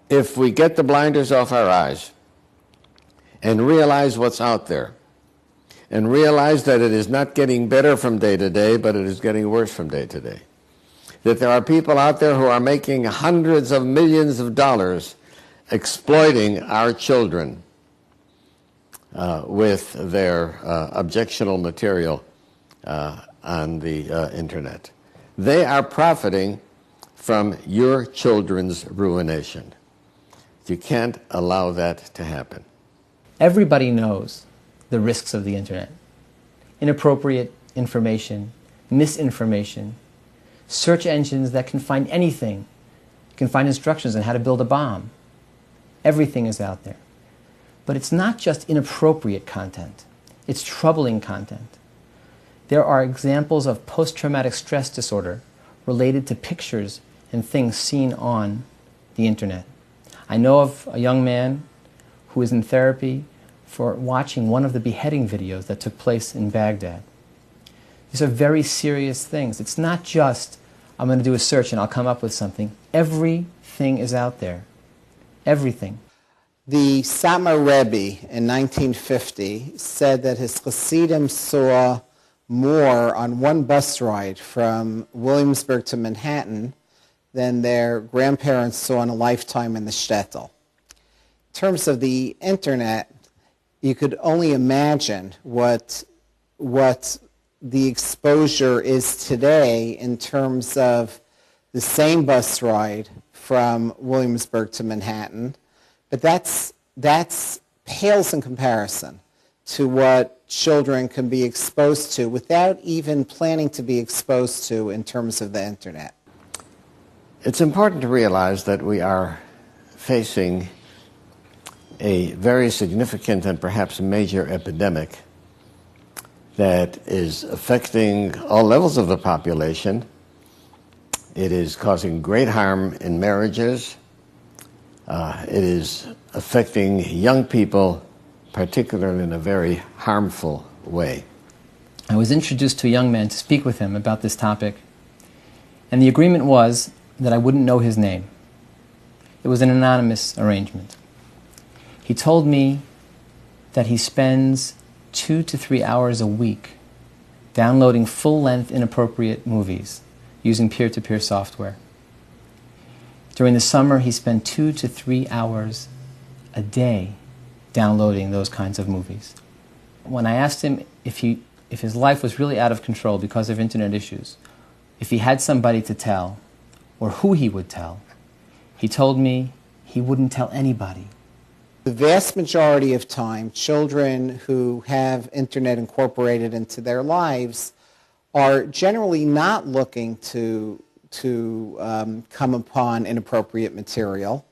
If we get the blinders off our eyes and realize what's out there, and realize that it is not getting better from day to day, but it is getting worse from day to day, that there are people out there who are making hundreds of millions of dollars exploiting our children with their objectionable material on the internet. They are profiting from your children's ruination. You can't allow that to happen. Everybody knows the risks of the internet. Inappropriate information, misinformation, search engines that can find anything, can find instructions on how to build a bomb. Everything is out there. But it's not just inappropriate content, it's troubling content. There are examples of post-traumatic stress disorder related to pictures and things seen on the internet. I know of a young man who is in therapy for watching one of the beheading videos that took place in Baghdad. These are very serious things. It's not just, I'm going to do a search and I'll come up with something. Everything is out there. Everything. The Satmar Rabbi in 1950 said that his Hasidim saw more on one bus ride from Williamsburg to Manhattan than their grandparents saw in a lifetime in the shtetl. In terms of the internet, you could only imagine what the exposure is today in terms of the same bus ride from Williamsburg to Manhattan, but that's pales in comparison to what children can be exposed to without even planning to be exposed to in terms of the internet. It's important to realize that we are facing a very significant and perhaps major epidemic that is affecting all levels of the population. It is causing great harm in marriages. It is affecting young people, particularly in a very harmful way. I was introduced to a young man to speak with him about this topic, and the agreement was that I wouldn't know his name. It was an anonymous arrangement. He told me that he spends 2 to 3 hours a week downloading full-length inappropriate movies using peer-to-peer software. During the summer, he spent 2 to 3 hours a day downloading those kinds of movies. When I asked him if his life was really out of control because of internet issues, if he had somebody to tell, or who he would tell, he told me he wouldn't tell anybody. The vast majority of time, children who have internet incorporated into their lives are generally not looking to come upon inappropriate material.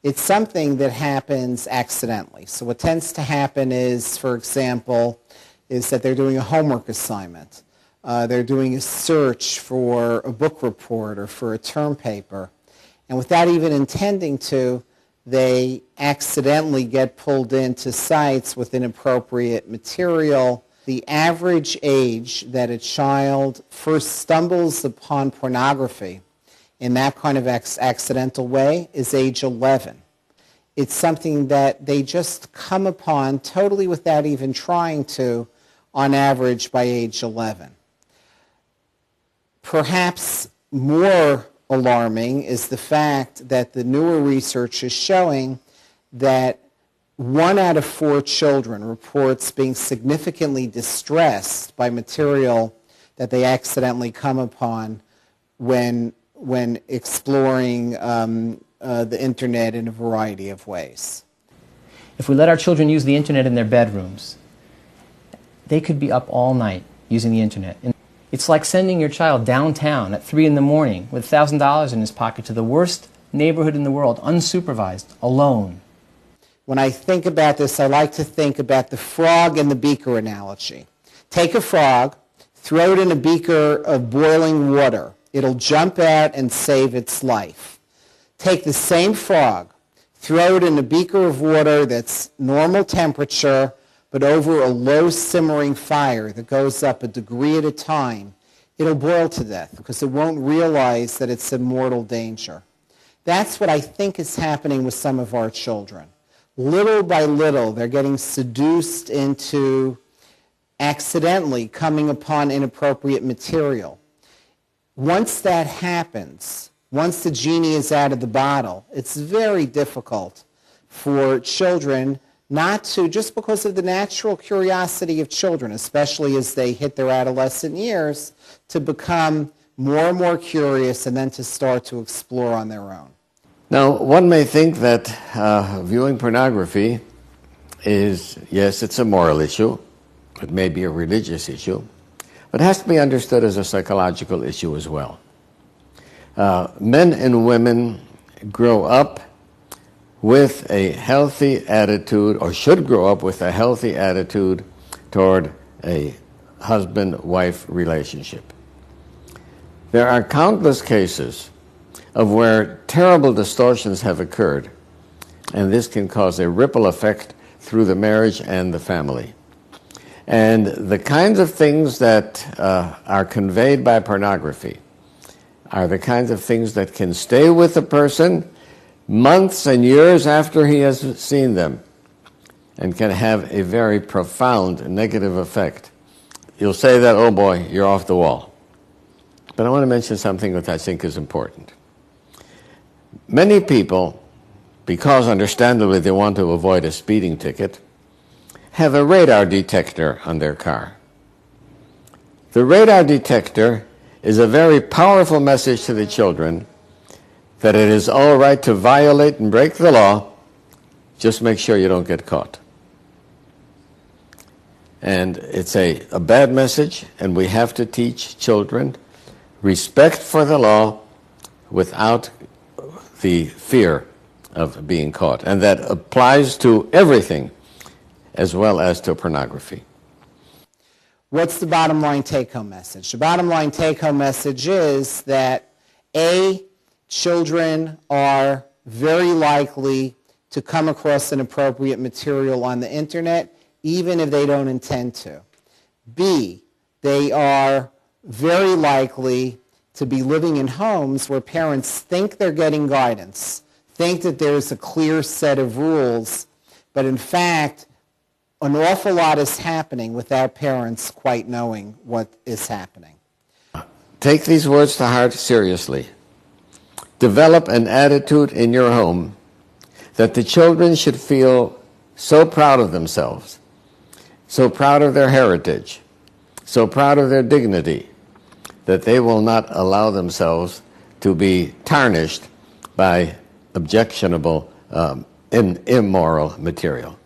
It's something that happens accidentally. So what tends to happen is, for example, is that they're doing a homework assignment. They're doing a search for a book report or for a term paper. And without even intending to, they accidentally get pulled into sites with inappropriate material. The average age that a child first stumbles upon pornography in that kind of accidental way is age 11. It's something that they just come upon totally without even trying to, on average, by age 11. Perhaps more alarming is the fact that the newer research is showing that 1 out of 4 children reports being significantly distressed by material that they accidentally come upon when exploring the internet in a variety of ways. If we let our children use the internet in their bedrooms, they could be up all night using the internet. It's like sending your child downtown at 3 in the morning with $1,000 in his pocket to the worst neighborhood in the world, unsupervised, alone. When I think about this, I like to think about the frog and the beaker analogy. Take a frog, throw it in a beaker of boiling water. It'll jump out and save its life. Take the same frog, throw it in a beaker of water that's normal temperature, but over a low simmering fire that goes up a degree at a time, it'll boil to death because it won't realize that it's in mortal danger. That's what I think is happening with some of our children. Little by little, they're getting seduced into accidentally coming upon inappropriate material. Once that happens, once the genie is out of the bottle, it's very difficult for children not to, just because of the natural curiosity of children, especially as they hit their adolescent years, to become more and more curious and then to start to explore on their own. Now, one may think that viewing pornography is, yes, it's a moral issue. It may be a religious issue, but it has to be understood as a psychological issue as well. Men and women grow up with a healthy attitude, or should grow up with a healthy attitude toward a husband-wife relationship. There are countless cases of where terrible distortions have occurred, and this can cause a ripple effect through the marriage and the family. And the kinds of things that are conveyed by pornography are the kinds of things that can stay with a person months and years after he has seen them, and can have a very profound negative effect. You'll say that, oh boy, you're off the wall. But I want to mention something that I think is important. Many people, because understandably they want to avoid a speeding ticket, have a radar detector on their car. The radar detector is a very powerful message to the children that it is all right to violate and break the law, just make sure you don't get caught. And it's a bad message, and we have to teach children respect for the law without the fear of being caught. And that applies to everything, as well as to pornography. What's the bottom line take-home message? The bottom line take-home message is that A, children are very likely to come across inappropriate material on the internet, even if they don't intend to. B, they are very likely to be living in homes where parents think they're getting guidance, think that there's a clear set of rules, but in fact, an awful lot is happening without parents quite knowing what is happening. Take these words to heart seriously. Develop an attitude in your home that the children should feel so proud of themselves, so proud of their heritage, so proud of their dignity, that they will not allow themselves to be tarnished by objectionable, immoral material.